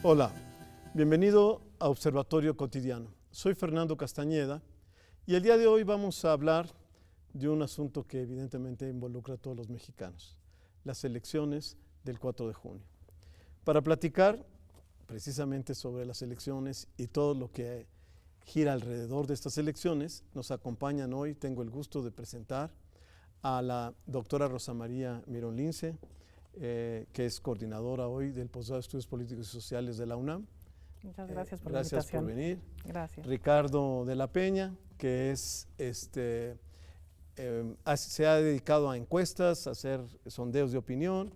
Hola, bienvenido a Observatorio Cotidiano. Soy Fernando Castañeda y el día de hoy vamos a hablar de un asunto que evidentemente involucra a todos los mexicanos, las elecciones del 4 de junio. Para platicar precisamente sobre las elecciones y todo lo que gira alrededor de estas elecciones, nos acompañan hoy, tengo el gusto de presentar a la doctora Rosa María Mirón Lince, que es coordinadora hoy del Posgrado de Estudios Políticos y Sociales de la UNAM. Muchas gracias por la invitación. Gracias por venir. Gracias. Ricardo de la Peña, que es se ha dedicado a encuestas, a hacer sondeos de opinión,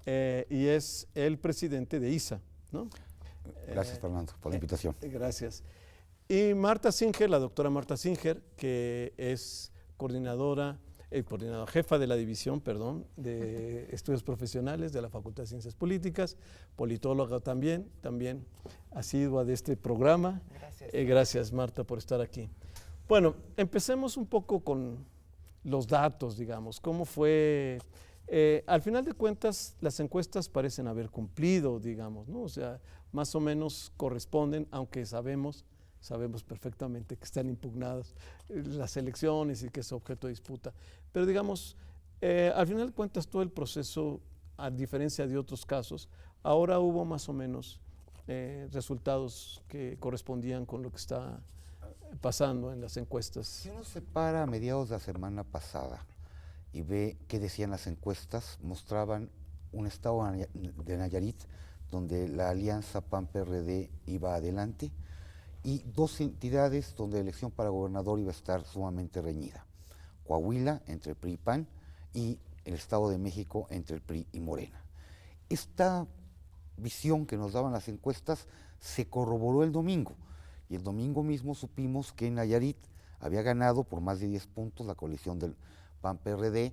y es el presidente de ISA, ¿no? Gracias, Fernando, por la invitación. Gracias. Y Marta Singer, la doctora Marta Singer, que es coordinadora, jefa de la división, de estudios profesionales de la Facultad de Ciencias Políticas, politóloga también asidua de este programa. Gracias. Gracias, Marta, por estar aquí. Bueno, empecemos un poco con los datos, digamos, cómo fue. Al final de cuentas, las encuestas parecen haber cumplido, digamos, ¿no? O sea, más o menos corresponden, aunque sabemos perfectamente que están impugnadas las elecciones y que es objeto de disputa. Pero digamos, al final de cuentas todo el proceso, a diferencia de otros casos, ahora hubo más o menos resultados que correspondían con lo que está pasando en las encuestas. Si uno se para a mediados de la semana pasada y ve qué decían las encuestas, mostraban un estado de Nayarit donde la alianza PAN-PRD iba adelante, y dos entidades donde la elección para gobernador iba a estar sumamente reñida: Coahuila entre el PRI y PAN y el Estado de México entre el PRI y Morena. Esta visión que nos daban las encuestas se corroboró el domingo, y el domingo mismo supimos que en Nayarit había ganado por más de 10 puntos la coalición del PAN-PRD.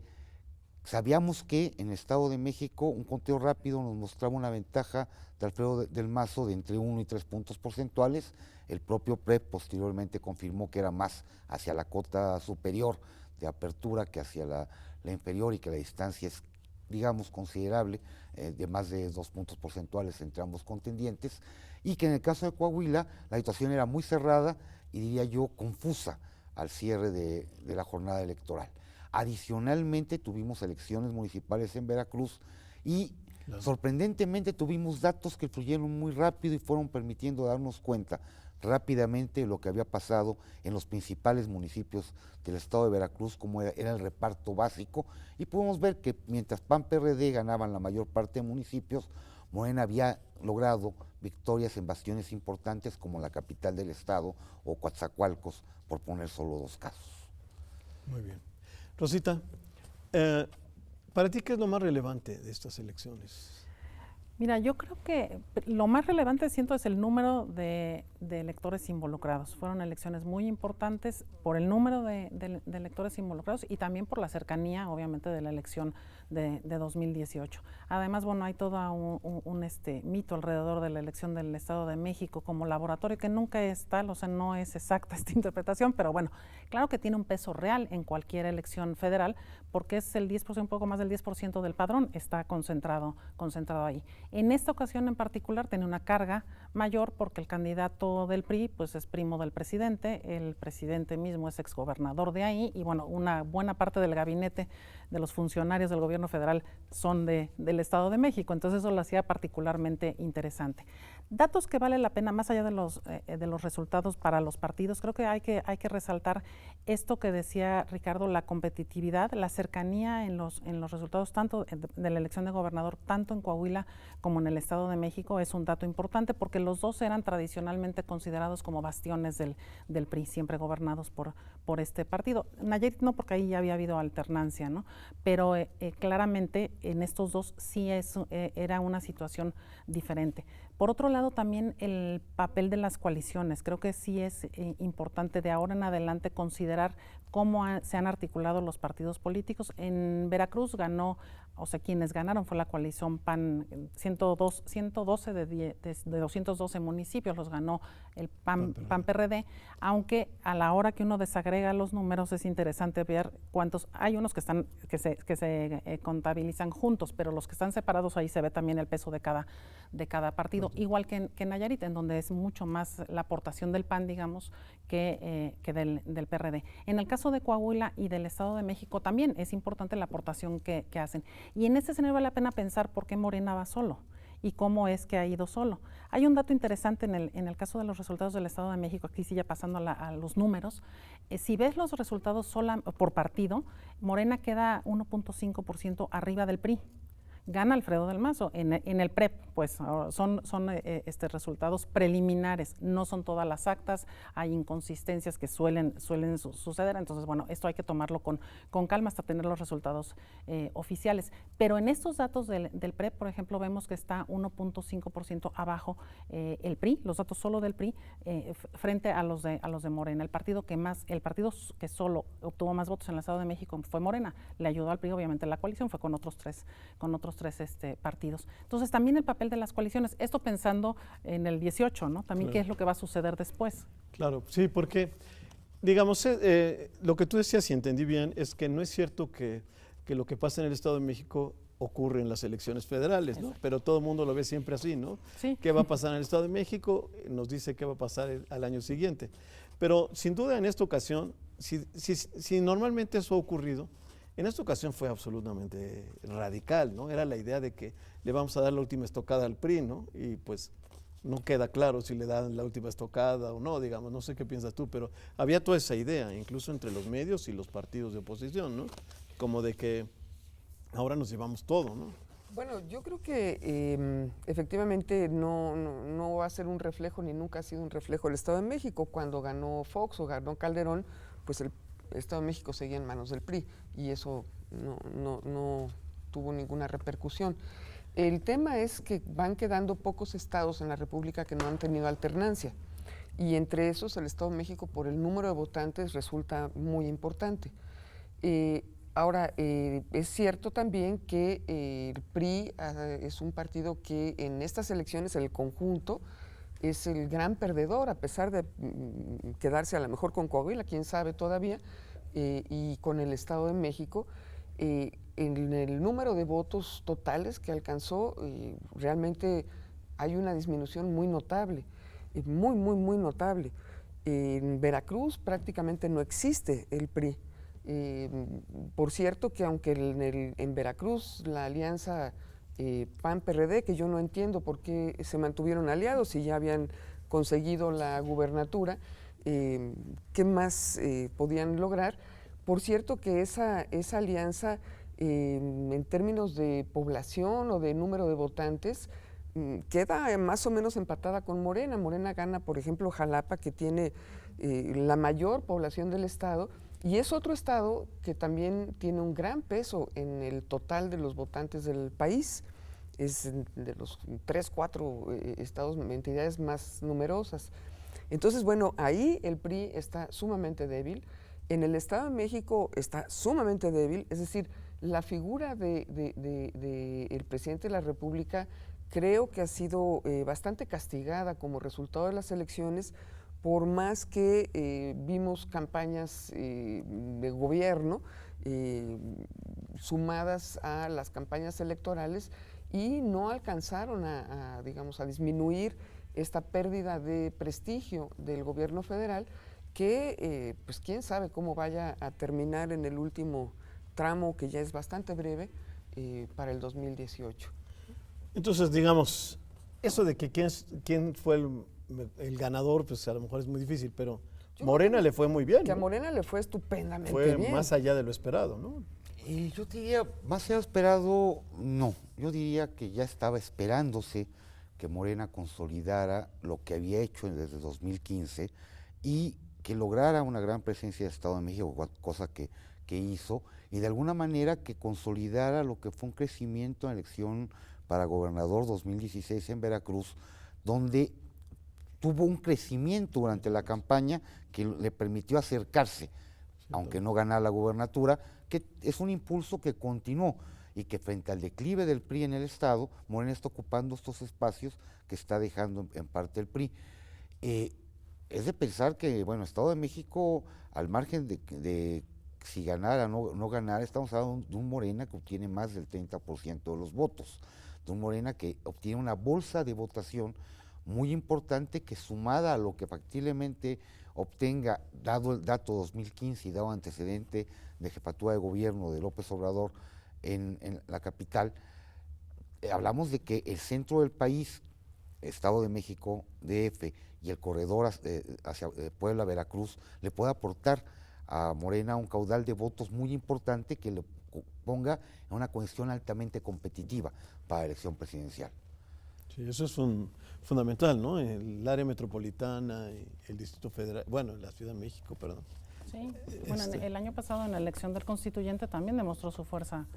Sabíamos que en el Estado de México un conteo rápido nos mostraba una ventaja de Alfredo del Mazo de entre 1 y 3 puntos porcentuales. El propio PREP posteriormente confirmó que era más hacia la cota superior de apertura que hacia la inferior, y que la distancia es, digamos, considerable, de más de 2 puntos porcentuales entre ambos contendientes, y que en el caso de Coahuila la situación era muy cerrada y, diría yo, confusa al cierre de la jornada electoral. Adicionalmente tuvimos elecciones municipales en Veracruz y sorprendentemente tuvimos datos que fluyeron muy rápido y fueron permitiendo darnos cuenta rápidamente de lo que había pasado en los principales municipios del estado de Veracruz, como era el reparto básico, y pudimos ver que mientras PAN-PRD ganaban la mayor parte de municipios, Morena había logrado victorias en bastiones importantes como la capital del estado o Coatzacoalcos, por poner solo dos casos. Muy bien. Rosita, ¿para ti qué es lo más relevante de estas elecciones? Mira, yo creo que lo más relevante, siento, es el número de electores involucrados. Fueron elecciones muy importantes por el número de electores involucrados y también por la cercanía, obviamente, de la elección de 2018. Además, bueno, hay todo un mito alrededor de la elección del Estado de México como laboratorio, que nunca es tal, o sea, no es exacta esta interpretación, pero bueno, claro que tiene un peso real en cualquier elección federal, porque es el 10%, un poco más del 10% del padrón está concentrado ahí. En esta ocasión en particular tiene una carga mayor porque el candidato del PRI pues es primo del presidente, el presidente mismo es exgobernador de ahí, y bueno, una buena parte del gabinete de los funcionarios del gobierno federal son del Estado de México, entonces eso lo hacía particularmente interesante. Datos que vale la pena, más allá de los resultados para los partidos, creo que hay que resaltar esto que decía Ricardo, la competitividad, la cercanía en los resultados tanto de la elección de gobernador, tanto en Coahuila como en el Estado de México, es un dato importante porque los dos eran tradicionalmente considerados como bastiones del PRI, siempre gobernados por este partido. Nayarit no, porque ahí ya había habido alternancia, ¿no? Pero claramente en estos dos sí era una situación diferente. Por otro lado, también el papel de las coaliciones. Creo que sí es importante de ahora en adelante considerar cómo se han articulado los partidos políticos. En Veracruz ganó, o sea, quienes ganaron fue la coalición PAN, 112 de 212 municipios los ganó el PAN-PRD, aunque a la hora que uno desagrega los números es interesante ver cuántos, hay unos que se contabilizan juntos, pero los que están separados ahí se ve también el peso de cada de cada partido, igual que en Nayarit, en donde es mucho más la aportación del PAN, digamos, que del PRD. En el caso de Coahuila y del Estado de México también es importante la aportación que hacen. Y en este escenario vale la pena pensar por qué Morena va solo y cómo es que ha ido solo. Hay un dato interesante en el caso de los resultados del Estado de México, aquí sí ya pasando a los números. Si ves los resultados por partido, Morena queda 1.5% arriba del PRI. Gana Alfredo del Mazo en el PREP, pues son resultados preliminares, no son todas las actas, hay inconsistencias que suelen suceder, entonces bueno, esto hay que tomarlo con calma hasta tener los resultados oficiales. Pero en estos datos del PREP, por ejemplo, vemos que está 1.5% abajo el PRI, los datos solo del PRI, frente a los de Morena. El partido que solo obtuvo más votos en el Estado de México fue Morena, le ayudó al PRI, obviamente la coalición fue con otros tres partidos. Entonces también el papel de las coaliciones, esto pensando en el 18, ¿no? También qué es lo que va a suceder después. Claro, sí, porque digamos, lo que tú decías, si entendí bien, es que no es cierto que lo que pasa en el Estado de México ocurre en las elecciones federales, ¿no? Pero todo el mundo lo ve siempre así, ¿no? Sí. ¿Qué va a pasar en el Estado de México? Nos dice qué va a pasar al año siguiente. Pero sin duda en esta ocasión, si normalmente eso ha ocurrido, en esta ocasión fue absolutamente radical, ¿no? Era la idea de que le vamos a dar la última estocada al PRI, ¿no? Y pues no queda claro si le dan la última estocada o no, digamos, no sé qué piensas tú, pero había toda esa idea, incluso entre los medios y los partidos de oposición, ¿no? Como de que ahora nos llevamos todo, ¿no? Bueno, yo creo que efectivamente no va a ser un reflejo, ni nunca ha sido un reflejo del Estado de México. Cuando ganó Fox o ganó Calderón, pues el Estado de México seguía en manos del PRI y eso no tuvo ninguna repercusión. El tema es que van quedando pocos estados en la República que no han tenido alternancia y entre esos el Estado de México por el número de votantes resulta muy importante. Ahora, es cierto también que el PRI es un partido que en estas elecciones, en el conjunto, es el gran perdedor, a pesar de quedarse a lo mejor con Coahuila, quién sabe todavía, y con el Estado de México. En el número de votos totales que alcanzó, realmente hay una disminución muy notable, muy notable. En Veracruz prácticamente no existe el PRI. Por cierto que aunque en Veracruz la alianza PAN-PRD, que yo no entiendo por qué se mantuvieron aliados si ya habían conseguido la gubernatura, ¿qué más podían lograr? Por cierto que esa alianza en términos de población o de número de votantes queda más o menos empatada con Morena. Morena gana, por ejemplo, Jalapa, que tiene la mayor población del estado, y es otro estado que también tiene un gran peso en el total de los votantes del país. Es de los 3, 4 estados, entidades más numerosas. Entonces, bueno, ahí el PRI está sumamente débil. En el Estado de México está sumamente débil, es decir, la figura del presidente de la República creo que ha sido bastante castigada como resultado de las elecciones, por más que vimos campañas de gobierno sumadas a las campañas electorales y no alcanzaron digamos, a disminuir esta pérdida de prestigio del gobierno federal que, pues quién sabe cómo vaya a terminar en el último tramo, que ya es bastante breve, para el 2018. Entonces, digamos, eso de que quién fue el ganador, pues a lo mejor es muy difícil, pero Morena le fue muy bien. Que a ¿no? Morena le fue estupendamente Fue bien. más allá de lo esperado, ¿no? Y yo diría, más allá de esperado, no. Yo diría que ya estaba esperándose que Morena consolidara lo que había hecho desde 2015 y que lograra una gran presencia de Estado de México, cosa que hizo, y de alguna manera que consolidara lo que fue un crecimiento en la elección para gobernador 2016 en Veracruz, donde tuvo un crecimiento durante la campaña que le permitió acercarse, aunque no ganara la gubernatura, que es un impulso que continuó y que frente al declive del PRI en el Estado, Morena está ocupando estos espacios que está dejando en parte el PRI. Es de pensar que, bueno, Estado de México, al margen de si ganara o no ganara, estamos hablando de un Morena que obtiene más del 30% de los votos. de un Morena que obtiene una bolsa de votación muy importante que, sumada a lo que factiblemente obtenga, dado el dato 2015 y dado antecedente de jefatura de gobierno de López Obrador en la capital, hablamos de que el centro del país, Estado de México, DF, y el corredor hacia Puebla, Veracruz, le puede aportar a Morena un caudal de votos muy importante que le ponga en una condición altamente competitiva para la elección presidencial. Sí, eso es fundamental, ¿no? El área metropolitana, y el Distrito Federal, bueno, la Ciudad de México, perdón. Sí, bueno, el año pasado en la elección del constituyente también demostró su fuerza.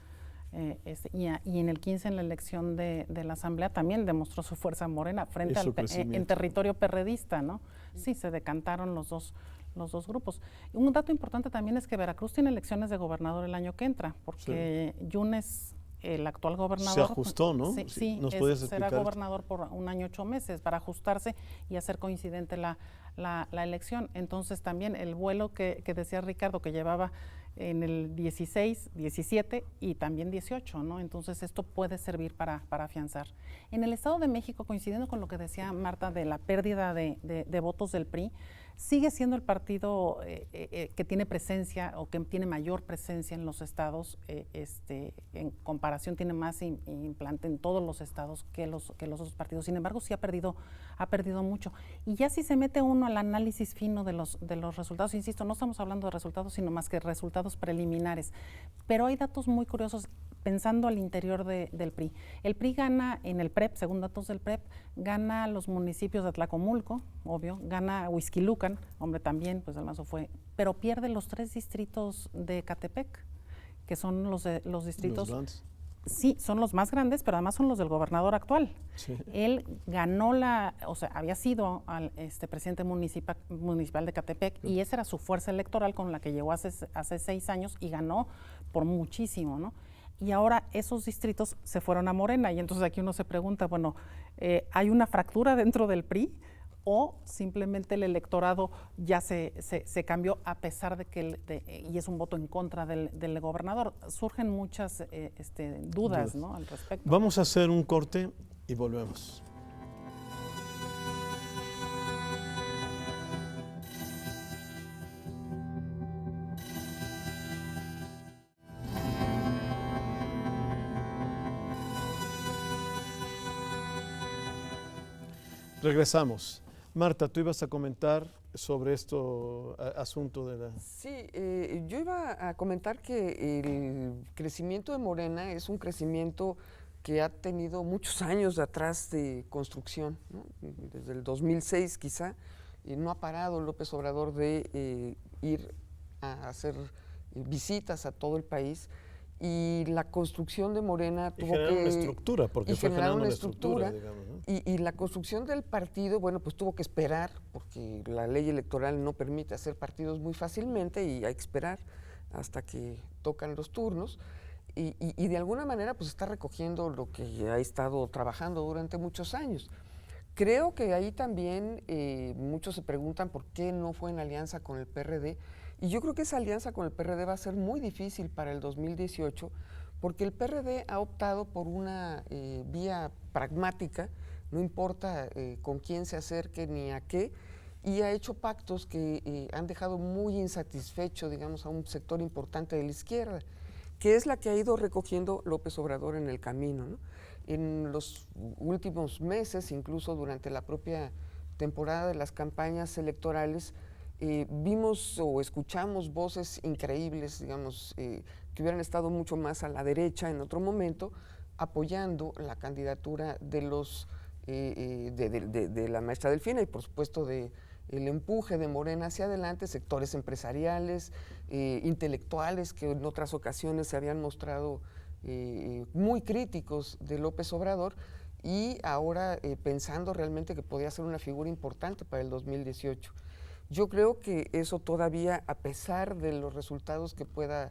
Y en el 15 en la elección de la Asamblea también demostró su fuerza Morena frente en territorio perredista, ¿no? Sí, se decantaron los dos grupos. Un dato importante también es que Veracruz tiene elecciones de gobernador el año que entra, porque Yunes, el actual gobernador, se ajustó, ¿no? Sí, será gobernador por 1 año 8 meses para ajustarse y hacer coincidente la elección. Entonces también el vuelo que decía Ricardo, que llevaba en el 16, 17 y también 18, ¿no? Entonces esto puede servir para afianzar. En el Estado de México, coincidiendo con lo que decía Marta de la pérdida de votos del PRI, sigue siendo el partido que tiene presencia o que tiene mayor presencia en los estados, en comparación tiene más implante en todos los estados que los otros partidos. Sin embargo, sí ha perdido mucho. Y ya si se mete uno al análisis fino de los resultados, insisto, no estamos hablando de resultados, sino más que resultados preliminares. Pero hay datos muy curiosos pensando al interior del PRI. El PRI gana en el PREP, según datos del PREP, gana los municipios de Atlacomulco, obvio, gana Huixquilucan, hombre, también, pues el Mazo fue, pero pierde los 3 distritos de Catepec, que son los distritos. Sí, son los más grandes, pero además son los del gobernador actual. Sí. Él ganó había sido presidente municipal de Catepec, y esa era su fuerza electoral con la que llegó hace 6 años y ganó por muchísimo, ¿no? Y ahora esos distritos se fueron a Morena, y entonces aquí uno se pregunta, bueno, ¿hay una fractura dentro del PRI? ¿O simplemente el electorado ya se cambió a pesar de que y es un voto en contra del gobernador? Surgen muchas dudas, ¿no?, al respecto. Vamos a hacer un corte y volvemos. Regresamos. Marta, tú ibas a comentar sobre asunto de la... Sí, yo iba a comentar que el crecimiento de Morena es un crecimiento que ha tenido muchos años de atrás de construcción, ¿no? Desde el 2006 quizá, y no ha parado López Obrador de ir a hacer visitas a todo el país. Y la construcción de Morena tuvo que... una estructura, porque fue generando una estructura, digamos, ¿no? Y la construcción del partido, bueno, pues tuvo que esperar, porque la ley electoral no permite hacer partidos muy fácilmente y hay que esperar hasta que tocan los turnos. Y de alguna manera, pues está recogiendo lo que ha estado trabajando durante muchos años. Creo que ahí también muchos se preguntan por qué no fue en alianza con el PRD. Y yo creo que esa alianza con el PRD va a ser muy difícil para el 2018, porque el PRD ha optado por una vía pragmática, no importa con quién se acerque ni a qué, y ha hecho pactos que han dejado muy insatisfecho, digamos, a un sector importante de la izquierda, que es la que ha ido recogiendo López Obrador en el camino, ¿no? En los últimos meses, incluso durante la propia temporada de las campañas electorales, vimos o escuchamos voces increíbles, digamos, que hubieran estado mucho más a la derecha en otro momento, apoyando la candidatura de la maestra Delfina y por supuesto el empuje de Morena hacia adelante, sectores empresariales, intelectuales que en otras ocasiones se habían mostrado muy críticos de López Obrador, y ahora pensando realmente que podía ser una figura importante para el 2018. Yo creo que eso todavía, a pesar de los resultados que puedan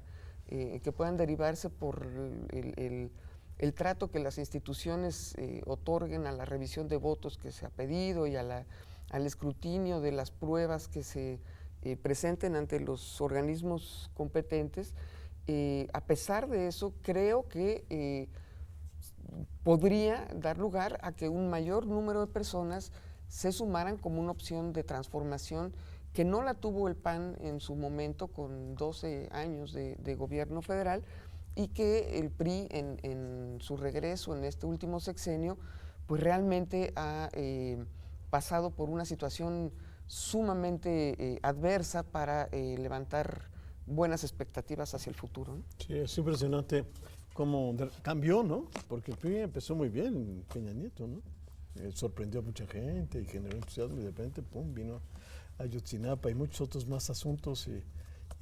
derivarse por el trato que las instituciones otorguen a la revisión de votos que se ha pedido y al escrutinio de las pruebas que se presenten ante los organismos competentes, a pesar de eso, creo que podría dar lugar a que un mayor número de personas se sumaran como una opción de transformación que no la tuvo el PAN en su momento con 12 años de gobierno federal, y que el PRI en su regreso en este último sexenio pues realmente ha pasado por una situación sumamente adversa para levantar buenas expectativas hacia el futuro, ¿no? Sí, es impresionante cómo cambió, ¿no? Porque el PRI empezó muy bien en Peña Nieto, ¿no? Sorprendió a mucha gente y generó entusiasmo, y de repente, pum, vino Ayotzinapa y muchos otros más asuntos y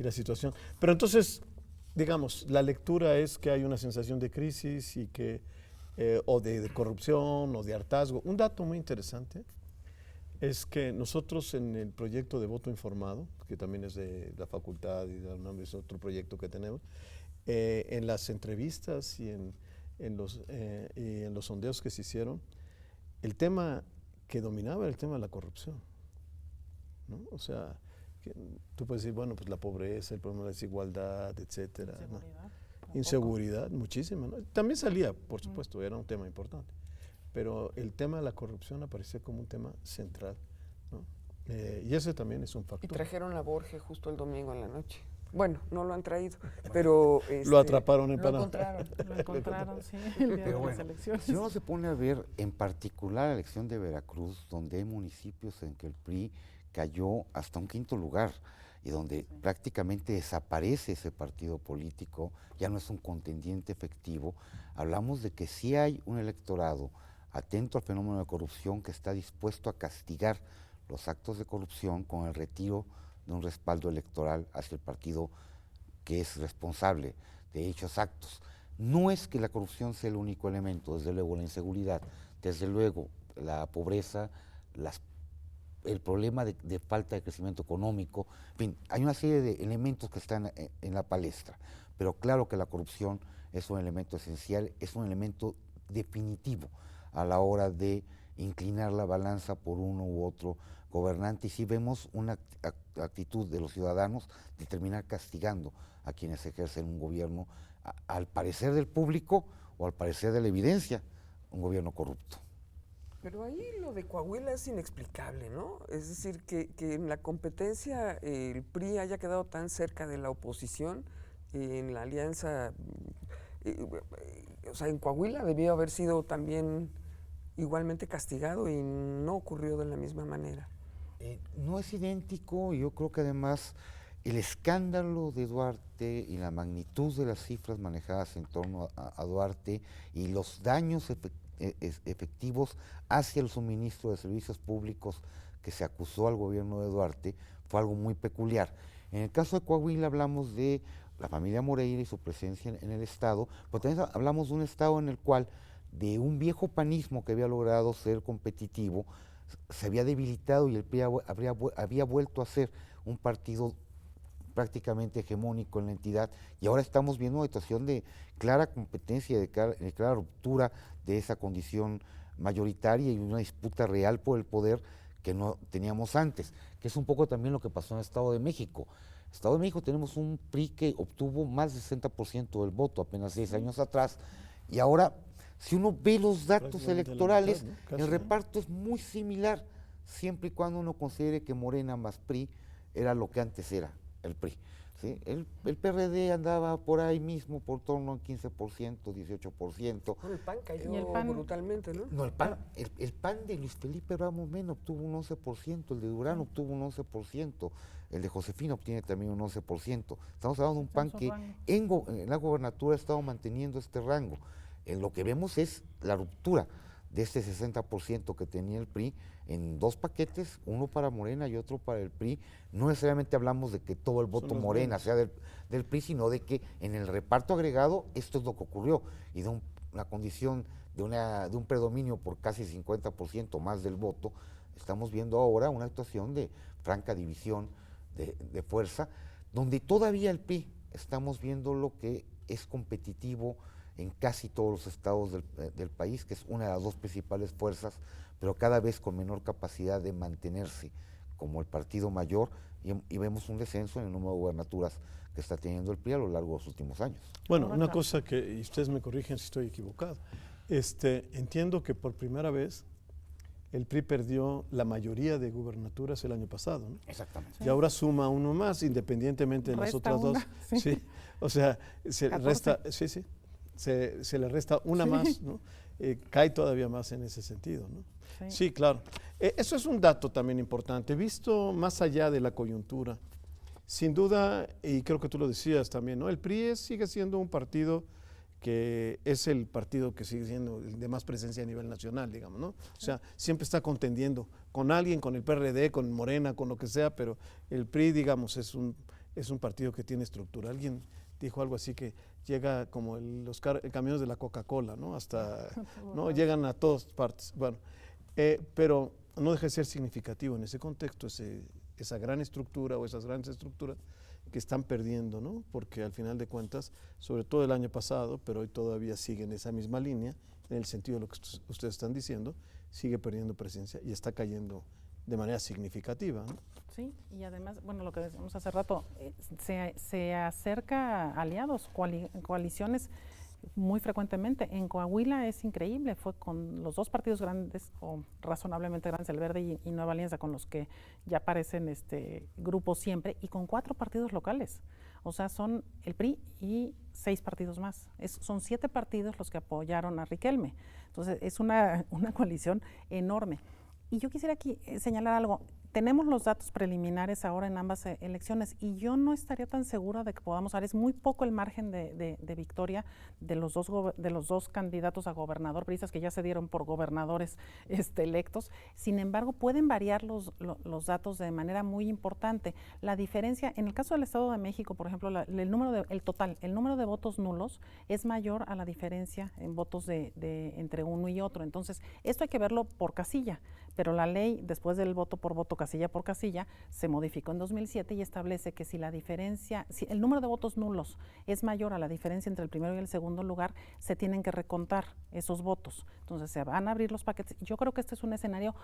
la situación. Pero entonces, digamos, la lectura es que hay una sensación de crisis y que, o de corrupción o de hartazgo. Un dato muy interesante es que nosotros en el proyecto de voto informado, que también es de la facultad y de la UNAM, es otro proyecto que tenemos, en las entrevistas y en los sondeos que se hicieron, el tema que dominaba era el tema de la corrupción, ¿no? O sea, tú puedes decir, bueno, pues la pobreza, el problema de la desigualdad, etcétera, ¿no? Inseguridad, muchísima, ¿no? También salía, por supuesto, era un tema importante, pero el tema de la corrupción aparecía como un tema central, ¿no? Y ese también es un factor. Y trajeron a Borges justo el domingo en la noche. Bueno, no lo han traído, pero lo atraparon en lo Panamá. Lo encontraron, sí, el día Pero de bueno, las elecciones. si uno se pone a ver en particular la elección de Veracruz, donde hay municipios en que el PRI cayó hasta un quinto lugar y donde prácticamente desaparece ese partido político, ya no es un contendiente efectivo, hablamos de que sí hay un electorado atento al fenómeno de corrupción que está dispuesto a castigar los actos de corrupción con el retiro de un respaldo electoral hacia el partido que es responsable de dichos actos. No es que la corrupción sea el único elemento, desde luego la inseguridad, desde luego la pobreza, el problema de falta de crecimiento económico, en fin, hay una serie de elementos que están en la palestra, pero claro que la corrupción es un elemento esencial, es un elemento definitivo a la hora de inclinar la balanza por uno u otro gobernante, y si vemos una actitud de los ciudadanos de terminar castigando a quienes ejercen un gobierno, al parecer del público o al parecer de la evidencia, un gobierno corrupto. Pero ahí lo de Coahuila es inexplicable, ¿no? Es decir, que en la competencia el PRI haya quedado tan cerca de la oposición, en la alianza, o sea, en Coahuila debió haber sido también igualmente castigado y no ocurrió de la misma manera. No es idéntico, y yo creo que además el escándalo de Duarte y la magnitud de las cifras manejadas en torno a Duarte y los daños efectivos hacia el suministro de servicios públicos que se acusó al gobierno de Duarte fue algo muy peculiar. En el caso de Coahuila hablamos de la familia Moreira y su presencia en el Estado, pero también hablamos de un Estado en el cual de un viejo panismo que había logrado ser competitivo, se había debilitado y el PRI había vuelto a ser un partido prácticamente hegemónico en la entidad, y ahora estamos viendo una situación de clara competencia, de clara ruptura de esa condición mayoritaria y una disputa real por el poder que no teníamos antes, que es un poco también lo que pasó en el Estado de México. En el Estado de México tenemos un PRI que obtuvo más del 60% del voto apenas 6 años atrás, y ahora, si uno ve los datos electorales, mitad, ¿no? Casi, el ¿no? reparto es muy similar, siempre y cuando uno considere que Morena más PRI era lo que antes era el PRI. ¿Sí? El PRD andaba por ahí mismo, por torno al 15%, 18%. Bueno, el PAN cayó Y el PAN brutalmente, ¿no? No, el PAN de Luis Felipe Ramos Mena obtuvo un 11%, el de Durán obtuvo un 11%, el de Josefina obtiene también un 11%. Estamos hablando de un PAN que en la gobernatura ha estado manteniendo este rango. Lo que vemos es la ruptura de este 60% que tenía el PRI en 2 paquetes, uno para Morena y otro para el PRI. No necesariamente hablamos de que todo el voto Morena sea del PRI, sino de que en el reparto agregado esto es lo que ocurrió, y de una condición de un predominio por casi 50% más del voto, estamos viendo ahora una actuación de franca división de fuerza, donde todavía el PRI estamos viendo lo que es competitivo en casi todos los estados del país, que es una de las 2 principales fuerzas, pero cada vez con menor capacidad de mantenerse como el partido mayor, y vemos un descenso en el número de gubernaturas que está teniendo el PRI a lo largo de los últimos años. Bueno, una cosa que, y ustedes me corrigen si estoy equivocado, Entiendo que por primera vez el PRI perdió la mayoría de gubernaturas el año pasado, ¿no? Exactamente. Y ahora suma uno más, independientemente de las Resta otras dos. una, Sí. O sea, se 14. resta, sí, se le resta una más, ¿no? Cae todavía más en ese sentido, ¿no? Sí, claro. Eso es un dato también importante, visto más allá de la coyuntura. Sin duda, y creo que tú lo decías también, ¿no? El PRI sigue siendo un partido que es el partido que sigue siendo el de más presencia a nivel nacional, digamos, ¿no? O sea, siempre está contendiendo con alguien, con el PRD, con Morena, con lo que sea, pero el PRI, digamos, es un partido que tiene estructura. Alguien dijo algo así que llega como los camiones de la Coca-Cola, ¿no? Hasta, ¿no? Llegan a todas partes. Bueno, pero no deja de ser significativo en ese contexto, esa gran estructura o esas grandes estructuras que están perdiendo, ¿no? Porque al final de cuentas, sobre todo el año pasado, pero hoy todavía sigue en esa misma línea, en el sentido de lo que ustedes están diciendo, sigue perdiendo presencia y está cayendo de manera significativa, ¿no? Sí, y además, bueno, lo que decíamos hace rato, se acerca a aliados, coaliciones muy frecuentemente. En Coahuila es increíble, fue con los dos partidos grandes o razonablemente grandes, el Verde y Nueva Alianza, con los que ya aparecen grupos siempre, y con 4 partidos locales. O sea, son el PRI y 6 partidos más. Son 7 partidos los que apoyaron a Riquelme. Entonces, es una coalición enorme. Y yo quisiera aquí señalar algo. Tenemos los datos preliminares ahora en ambas elecciones y yo no estaría tan segura de que podamos dar, es muy poco el margen de victoria de los dos candidatos a gobernador, priistas que ya se dieron por gobernadores electos. Sin embargo, pueden variar los datos de manera muy importante. La diferencia, en el caso del Estado de México, por ejemplo, el número de votos nulos es mayor a la diferencia en votos entre uno y otro. Entonces, esto hay que verlo por casilla, pero la ley, después del voto por voto, casilla por casilla, se modificó en 2007 y establece que si el número de votos nulos es mayor a la diferencia entre el primero y el segundo lugar, se tienen que recontar esos votos. Entonces se van a abrir los paquetes. Yo creo que este es un escenario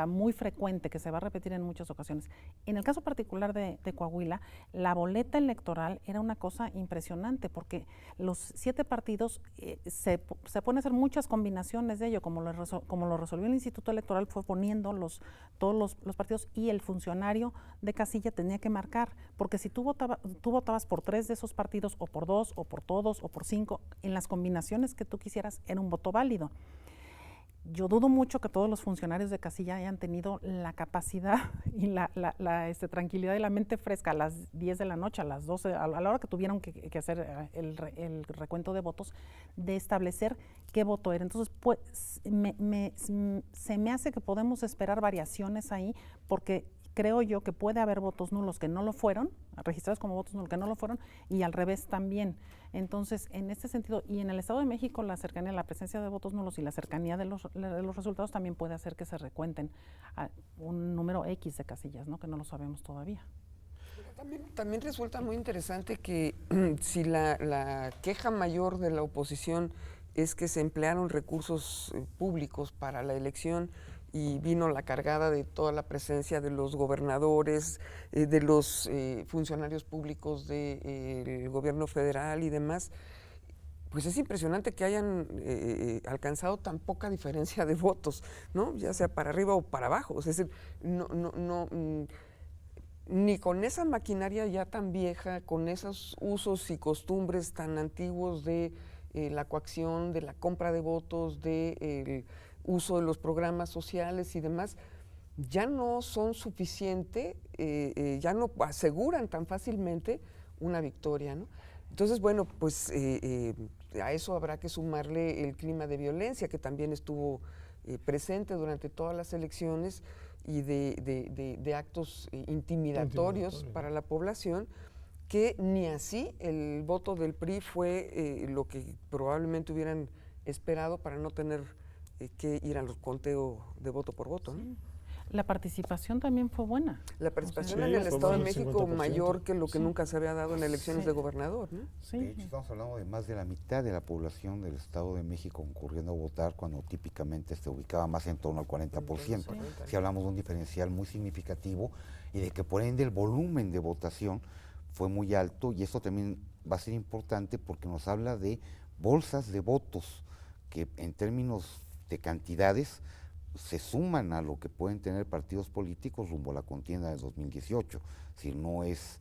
muy frecuente, que se va a repetir en muchas ocasiones. En el caso particular de Coahuila, la boleta electoral era una cosa impresionante, porque los 7 partidos se pueden hacer muchas combinaciones de ello, como lo resolvió el Instituto Electoral, fue poniendo todos los partidos, y el funcionario de casilla tenía que marcar, porque si tú votabas por 3 de esos partidos, o por 2, o por todos, o por 5, en las combinaciones que tú quisieras, era un voto válido. Yo dudo mucho que todos los funcionarios de casilla hayan tenido la capacidad y la tranquilidad y la mente fresca a las 10 de la noche, a las 12, a la hora que tuvieron que hacer el recuento de votos, de establecer qué voto era. Entonces, pues, se me hace que podemos esperar variaciones ahí, porque creo yo que puede haber votos nulos que no lo fueron, registrados como votos nulos que no lo fueron, y al revés también. Entonces, en este sentido, y en el Estado de México, la cercanía, la presencia de votos nulos y la cercanía de los resultados también puede hacer que se recuenten a un número X de casillas, ¿no? Que no lo sabemos todavía. También resulta muy interesante que si la queja mayor de la oposición es que se emplearon recursos públicos para la elección, y vino la cargada de toda la presencia de los gobernadores, de los funcionarios públicos del gobierno federal y demás, pues es impresionante que hayan alcanzado tan poca diferencia de votos, ¿no? Ya sea para arriba o para abajo. Es decir, ni con esa maquinaria ya tan vieja, con esos usos y costumbres tan antiguos de la coacción, de la compra de votos, del uso de los programas sociales y demás, ya no son suficientes, ya no aseguran tan fácilmente una victoria, ¿no? Entonces, bueno, pues a eso habrá que sumarle el clima de violencia que también estuvo presente durante todas las elecciones, y de actos intimidatorios para la población, que ni así el voto del PRI fue lo que probablemente hubieran esperado para no tener que ir al conteo de voto por voto, ¿no? La participación también fue buena. La participación Sí, en el fue Estado de más del México 50%. mayor que lo que nunca se había dado en elecciones de gobernador, ¿no? Sí. De hecho, estamos hablando de más de la mitad de la población del Estado de México concurriendo a votar, cuando típicamente se ubicaba más en torno al 40%. Si hablamos de un diferencial muy significativo, y de que por ende el volumen de votación fue muy alto, y esto también va a ser importante porque nos habla de bolsas de votos que en términos de cantidades se suman a lo que pueden tener partidos políticos rumbo a la contienda del 2018. Es decir, no es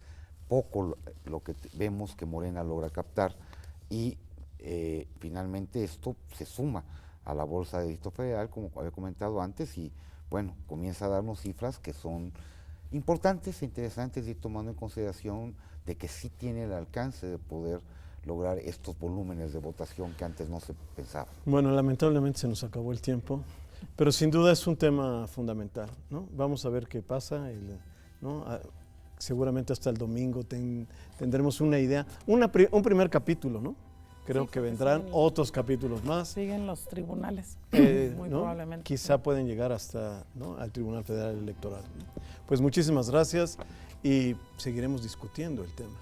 poco lo que vemos que Morena logra captar y finalmente esto se suma a la bolsa de Distrito Federal, como había comentado antes, y bueno, comienza a darnos cifras que son importantes e interesantes, y tomando en consideración de que sí tiene el alcance de poder lograr estos volúmenes de votación que antes no se pensaba. Bueno, lamentablemente se nos acabó el tiempo, pero sin duda es un tema fundamental, ¿no? Vamos a ver qué pasa, ¿no? Seguramente hasta el domingo tendremos una idea, un primer capítulo, ¿no? Creo que vendrán otros capítulos más. Siguen los tribunales, muy ¿no? probablemente. Quizá pueden llegar hasta, ¿no?, al Tribunal Federal Electoral. Pues muchísimas gracias y seguiremos discutiendo el tema.